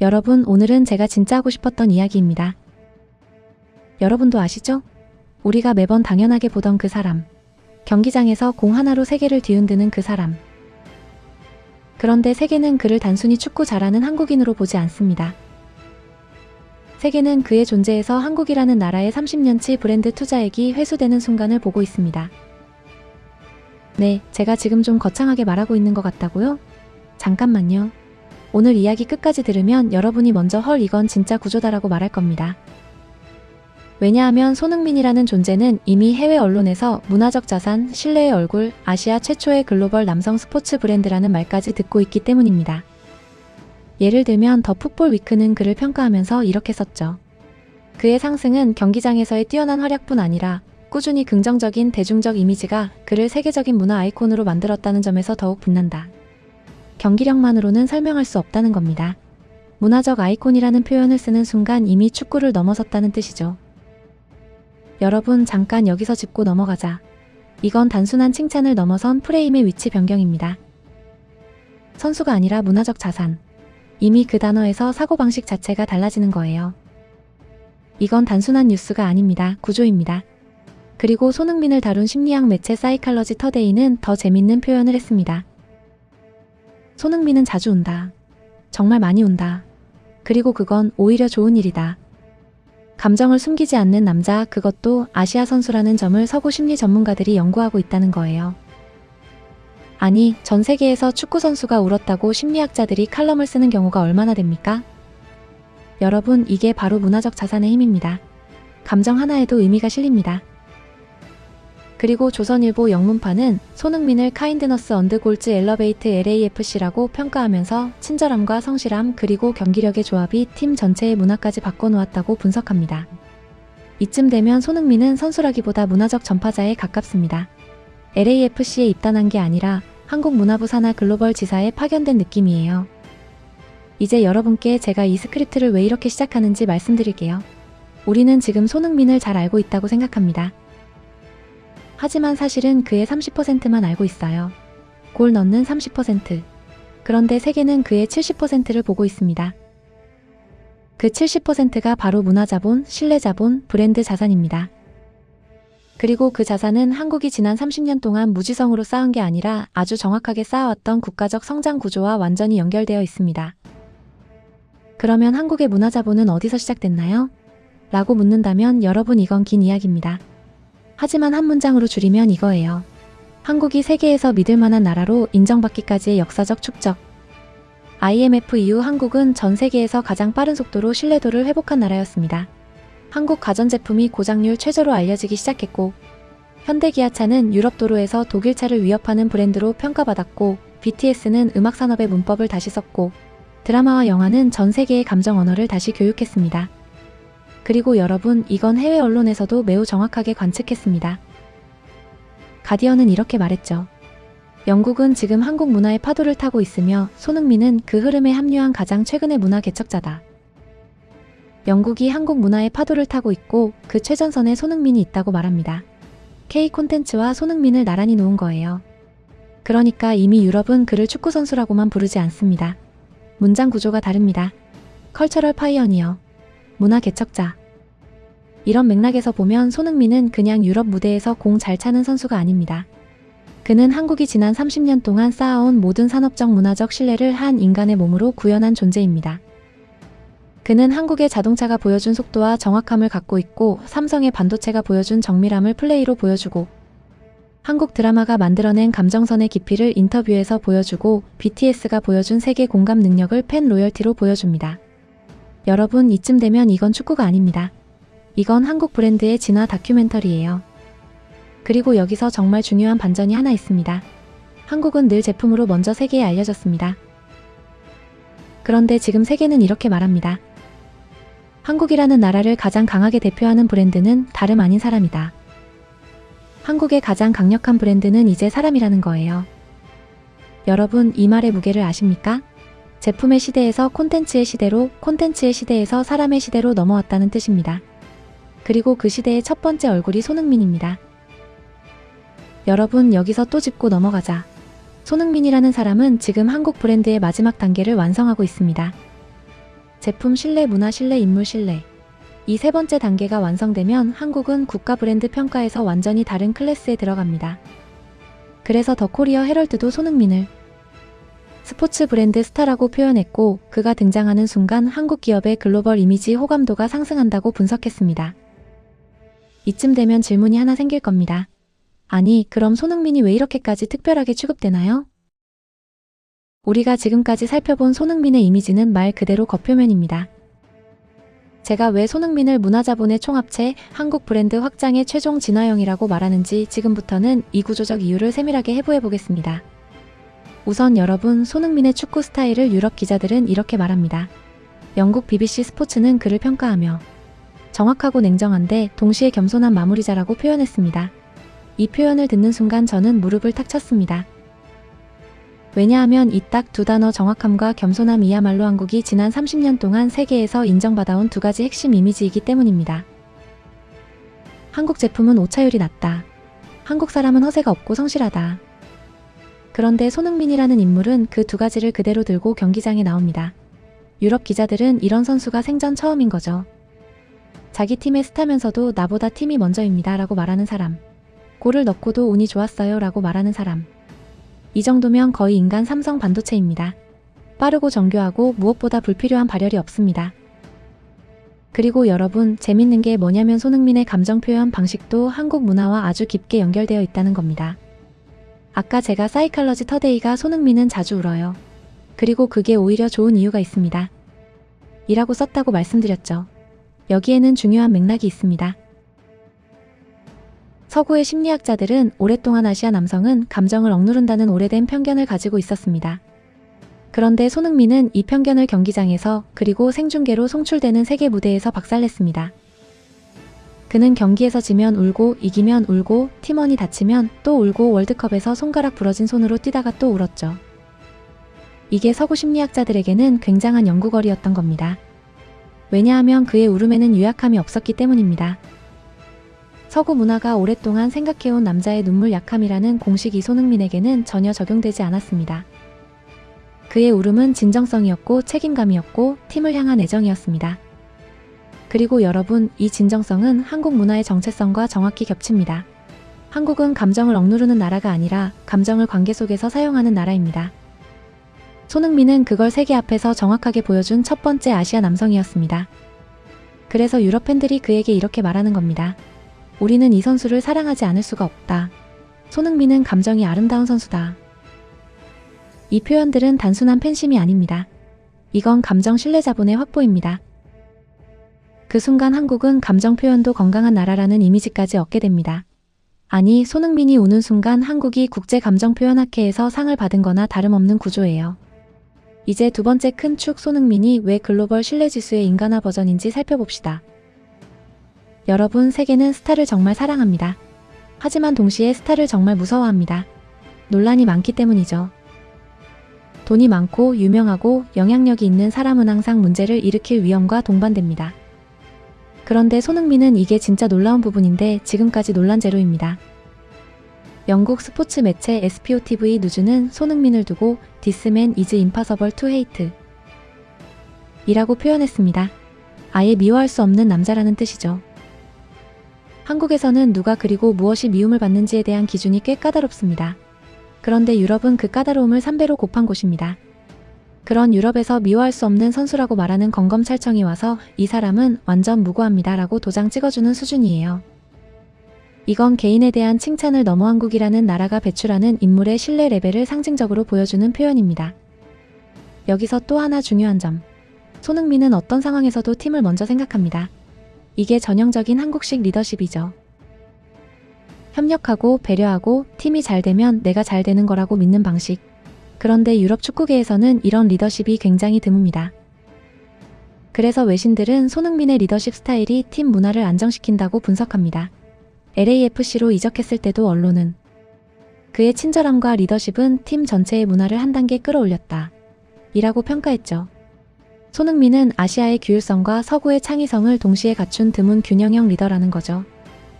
여러분, 오늘은 제가 진짜 하고 싶었던 이야기입니다. 여러분도 아시죠? 우리가 매번 당연하게 보던 그 사람. 경기장에서 공 하나로 세계를 뒤흔드는 그 사람. 그런데 세계는 그를 단순히 축구 잘하는 한국인으로 보지 않습니다. 세계는 그의 존재에서 한국이라는 나라의 30년치 브랜드 투자액이 회수되는 순간을 보고 있습니다. 네, 제가 지금 좀 거창하게 말하고 있는 것 같다고요? 잠깐만요. 오늘 이야기 끝까지 들으면 여러분이 먼저 헐 이건 진짜 구조다라고 말할 겁니다. 왜냐하면 손흥민이라는 존재는 이미 해외 언론에서 문화적 자산, 신뢰의 얼굴, 아시아 최초의 글로벌 남성 스포츠 브랜드라는 말까지 듣고 있기 때문입니다. 예를 들면 더 풋볼 위크는 그를 평가하면서 이렇게 썼죠. 그의 상승은 경기장에서의 뛰어난 활약뿐 아니라 꾸준히 긍정적인 대중적 이미지가 그를 세계적인 문화 아이콘으로 만들었다는 점에서 더욱 빛난다. 경기력만으로는 설명할 수 없다는 겁니다. 문화적 아이콘이라는 표현을 쓰는 순간 이미 축구를 넘어섰다는 뜻이죠. 여러분, 잠깐 여기서 짚고 넘어가자. 이건 단순한 칭찬을 넘어선 프레임의 위치 변경입니다. 선수가 아니라 문화적 자산. 이미 그 단어에서 사고방식 자체가 달라지는 거예요. 이건 단순한 뉴스가 아닙니다. 구조입니다. 그리고 손흥민을 다룬 심리학 매체 사이칼러지 터데이는 더 재밌는 표현을 했습니다. 손흥민은 자주 운다. 정말 많이 운다. 그리고 그건 오히려 좋은 일이다. 감정을 숨기지 않는 남자, 그것도 아시아 선수라는 점을 서구 심리 전문가들이 연구하고 있다는 거예요. 아니, 전 세계에서 축구 선수가 울었다고 심리학자들이 칼럼을 쓰는 경우가 얼마나 됩니까? 여러분, 이게 바로 문화적 자산의 힘입니다. 감정 하나에도 의미가 실립니다. 그리고 조선일보 영문판은 손흥민을 카인드너스 언드 골즈 엘러베이트 LAFC라고 평가하면서 친절함과 성실함 그리고 경기력의 조합이 팀 전체의 문화까지 바꿔놓았다고 분석합니다. 이쯤 되면 손흥민은 선수라기보다 문화적 전파자에 가깝습니다. LAFC에 입단한 게 아니라 한국 문화부 산하 글로벌 지사에 파견된 느낌이에요. 이제 여러분께 제가 이 스크립트를 왜 이렇게 시작하는지 말씀드릴게요. 우리는 지금 손흥민을 잘 알고 있다고 생각합니다. 하지만 사실은 그의 30%만 알고 있어요. 골 넣는 30%. 그런데 세계는 그의 70%를 보고 있습니다. 그 70%가 바로 문화자본, 신뢰자본, 브랜드 자산입니다. 그리고 그 자산은 한국이 지난 30년 동안 무지성으로 쌓은 게 아니라 아주 정확하게 쌓아왔던 국가적 성장 구조와 완전히 연결되어 있습니다. 그러면 한국의 문화자본은 어디서 시작됐나요? 라고 묻는다면 여러분, 이건 긴 이야기입니다. 하지만 한 문장으로 줄이면 이거예요. 한국이 세계에서 믿을 만한 나라로 인정받기까지의 역사적 축적. IMF 이후 한국은 전 세계에서 가장 빠른 속도로 신뢰도를 회복한 나라였습니다. 한국 가전제품이 고장률 최저로 알려지기 시작했고, 현대기아차는 유럽 도로에서 독일차를 위협하는 브랜드로 평가받았고, BTS는 음악 산업의 문법을 다시 썼고, 드라마와 영화는 전 세계의 감정 언어를 다시 교육했습니다. 그리고 여러분, 이건 해외 언론에서도 매우 정확하게 관측했습니다. 가디언은 이렇게 말했죠. 영국은 지금 한국 문화의 파도를 타고 있으며 손흥민은 그 흐름에 합류한 가장 최근의 문화 개척자다. 영국이 한국 문화의 파도를 타고 있고 그 최전선에 손흥민이 있다고 말합니다. K 콘텐츠와 손흥민을 나란히 놓은 거예요. 그러니까 이미 유럽은 그를 축구 선수라고만 부르지 않습니다. 문장 구조가 다릅니다. 컬처럴 파이어니어. 문화 개척자. 이런 맥락에서 보면 손흥민은 그냥 유럽 무대에서 공 잘 차는 선수가 아닙니다. 그는 한국이 지난 30년 동안 쌓아온 모든 산업적 문화적 신뢰를 한 인간의 몸으로 구현한 존재입니다. 그는 한국의 자동차가 보여준 속도와 정확함을 갖고 있고 삼성의 반도체가 보여준 정밀함을 플레이로 보여주고 한국 드라마가 만들어낸 감정선의 깊이를 인터뷰에서 보여주고 BTS가 보여준 세계 공감 능력을 팬 로열티로 보여줍니다. 여러분, 이쯤 되면 이건 축구가 아닙니다. 이건 한국 브랜드의 진화 다큐멘터리예요. 그리고 여기서 정말 중요한 반전이 하나 있습니다. 한국은 늘 제품으로 먼저 세계에 알려졌습니다. 그런데 지금 세계는 이렇게 말합니다. 한국이라는 나라를 가장 강하게 대표하는 브랜드는 다름 아닌 사람이다. 한국의 가장 강력한 브랜드는 이제 사람이라는 거예요. 여러분, 이 말의 무게를 아십니까? 제품의 시대에서 콘텐츠의 시대로, 콘텐츠의 시대에서 사람의 시대로 넘어왔다는 뜻입니다. 그리고 그 시대의 첫 번째 얼굴이 손흥민입니다. 여러분, 여기서 또 짚고 넘어가자. 손흥민이라는 사람은 지금 한국 브랜드의 마지막 단계를 완성하고 있습니다. 제품 신뢰, 문화 신뢰, 인물 신뢰. 이 세 번째 단계가 완성되면 한국은 국가 브랜드 평가에서 완전히 다른 클래스에 들어갑니다. 그래서 더 코리어 헤럴드도 손흥민을 스포츠 브랜드 스타라고 표현했고, 그가 등장하는 순간 한국 기업의 글로벌 이미지 호감도가 상승한다고 분석했습니다. 이쯤 되면 질문이 하나 생길 겁니다. 아니, 그럼 손흥민이 왜 이렇게까지 특별하게 취급되나요? 우리가 지금까지 살펴본 손흥민의 이미지는 말 그대로 겉표면입니다. 제가 왜 손흥민을 문화자본의 총합체, 한국 브랜드 확장의 최종 진화형이라고 말하는지 지금부터는 이 구조적 이유를 세밀하게 해부해 보겠습니다. 우선 여러분, 손흥민의 축구 스타일을 유럽 기자들은 이렇게 말합니다. 영국 BBC 스포츠는 그를 평가하며 정확하고 냉정한데 동시에 겸손한 마무리자라고 표현했습니다. 이 표현을 듣는 순간 저는 무릎을 탁 쳤습니다. 왜냐하면 이 딱 두 단어 정확함과 겸손함이야말로 한국이 지난 30년 동안 세계에서 인정받아온 두 가지 핵심 이미지이기 때문입니다. 한국 제품은 오차율이 낮다. 한국 사람은 허세가 없고 성실하다. 그런데 손흥민이라는 인물은 그 두 가지를 그대로 들고 경기장에 나옵니다. 유럽 기자들은 이런 선수가 생전 처음인 거죠. 자기 팀의 스타면서도 나보다 팀이 먼저입니다 라고 말하는 사람. 골을 넣고도 운이 좋았어요 라고 말하는 사람. 이 정도면 거의 인간 삼성 반도체입니다. 빠르고 정교하고 무엇보다 불필요한 발열이 없습니다. 그리고 여러분, 재밌는 게 뭐냐면 손흥민의 감정 표현 방식도 한국 문화와 아주 깊게 연결되어 있다는 겁니다. 아까 제가 사이칼러지 터데이가 손흥민은 자주 울어요. 그리고 그게 오히려 좋은 이유가 있습니다. 이라고 썼다고 말씀드렸죠. 여기에는 중요한 맥락이 있습니다. 서구의 심리학자들은 오랫동안 아시아 남성은 감정을 억누른다는 오래된 편견을 가지고 있었습니다. 그런데 손흥민은 이 편견을 경기장에서 그리고 생중계로 송출되는 세계 무대에서 박살냈습니다. 그는 경기에서 지면 울고 이기면 울고 팀원이 다치면 또 울고 월드컵에서 손가락 부러진 손으로 뛰다가 또 울었죠. 이게 서구 심리학자들에게는 굉장한 연구거리였던 겁니다. 왜냐하면 그의 울음에는 유약함이 없었기 때문입니다. 서구 문화가 오랫동안 생각해온 남자의 눈물 약함이라는 공식이 손흥민에게는 전혀 적용되지 않았습니다. 그의 울음은 진정성이었고 책임감이었고 팀을 향한 애정이었습니다. 그리고 여러분, 이 진정성은 한국 문화의 정체성과 정확히 겹칩니다. 한국은 감정을 억누르는 나라가 아니라 감정을 관계 속에서 사용하는 나라입니다. 손흥민은 그걸 세계 앞에서 정확하게 보여준 첫 번째 아시아 남성이었습니다. 그래서 유럽 팬들이 그에게 이렇게 말하는 겁니다. 우리는 이 선수를 사랑하지 않을 수가 없다. 손흥민은 감정이 아름다운 선수다. 이 표현들은 단순한 팬심이 아닙니다. 이건 감정 신뢰 자본의 확보입니다. 그 순간 한국은 감정 표현도 건강한 나라라는 이미지까지 얻게 됩니다. 아니, 손흥민이 우는 순간 한국이 국제 감정 표현 학회에서 상을 받은 거나 다름없는 구조예요. 이제 두 번째 큰 축, 손흥민이 왜 글로벌 신뢰지수의 인간화 버전인지 살펴봅시다. 여러분, 세계는 스타를 정말 사랑합니다. 하지만 동시에 스타를 정말 무서워합니다. 논란이 많기 때문이죠. 돈이 많고 유명하고 영향력이 있는 사람은 항상 문제를 일으킬 위험과 동반됩니다. 그런데 손흥민은 이게 진짜 놀라운 부분인데 지금까지 논란 제로입니다. 영국 스포츠 매체 SPOTV 뉴즈는 손흥민을 두고 This man is impossible to hate 이라고 표현했습니다. 아예 미워할 수 없는 남자라는 뜻이죠. 한국에서는 누가 그리고 무엇이 미움을 받는지에 대한 기준이 꽤 까다롭습니다. 그런데 유럽은 그 까다로움을 3배로 곱한 곳입니다. 그런 유럽에서 미워할 수 없는 선수라고 말하는 검검찰청이 와서 이 사람은 완전 무고합니다 라고 도장 찍어주는 수준이에요. 이건 개인에 대한 칭찬을 넘어 한국이라는 나라가 배출하는 인물의 신뢰 레벨을 상징적으로 보여주는 표현입니다. 여기서 또 하나 중요한 점. 손흥민은 어떤 상황에서도 팀을 먼저 생각합니다. 이게 전형적인 한국식 리더십이죠. 협력하고 배려하고 팀이 잘 되면 내가 잘 되는 거라고 믿는 방식. 그런데 유럽 축구계에서는 이런 리더십이 굉장히 드뭅니다. 그래서 외신들은 손흥민의 리더십 스타일이 팀 문화를 안정시킨다고 분석합니다. LAFC로 이적했을 때도 언론은 그의 친절함과 리더십은 팀 전체의 문화를 한 단계 끌어올렸다. 이라고 평가했죠. 손흥민은 아시아의 규율성과 서구의 창의성을 동시에 갖춘 드문 균형형 리더라는 거죠.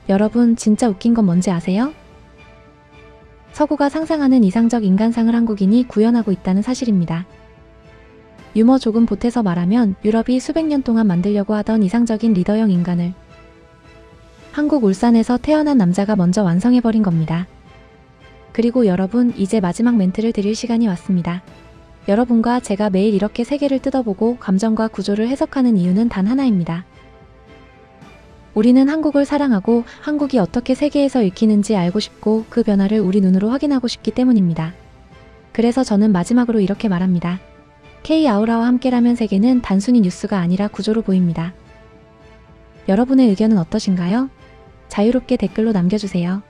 여러분, 진짜 웃긴 건 뭔지 아세요? 서구가 상상하는 이상적 인간상을 한국인이 구현하고 있다는 사실입니다. 유머 조금 보태서 말하면 유럽이 수백 년 동안 만들려고 하던 이상적인 리더형 인간을 한국 울산에서 태어난 남자가 먼저 완성해버린 겁니다. 그리고 여러분, 이제 마지막 멘트를 드릴 시간이 왔습니다. 여러분과 제가 매일 이렇게 세계를 뜯어보고 감정과 구조를 해석하는 이유는 단 하나입니다. 우리는 한국을 사랑하고 한국이 어떻게 세계에서 읽히는지 알고 싶고 그 변화를 우리 눈으로 확인하고 싶기 때문입니다. 그래서 저는 마지막으로 이렇게 말합니다. K-아우라와 함께라면 세계는 단순히 뉴스가 아니라 구조로 보입니다. 여러분의 의견은 어떠신가요? 자유롭게 댓글로 남겨주세요.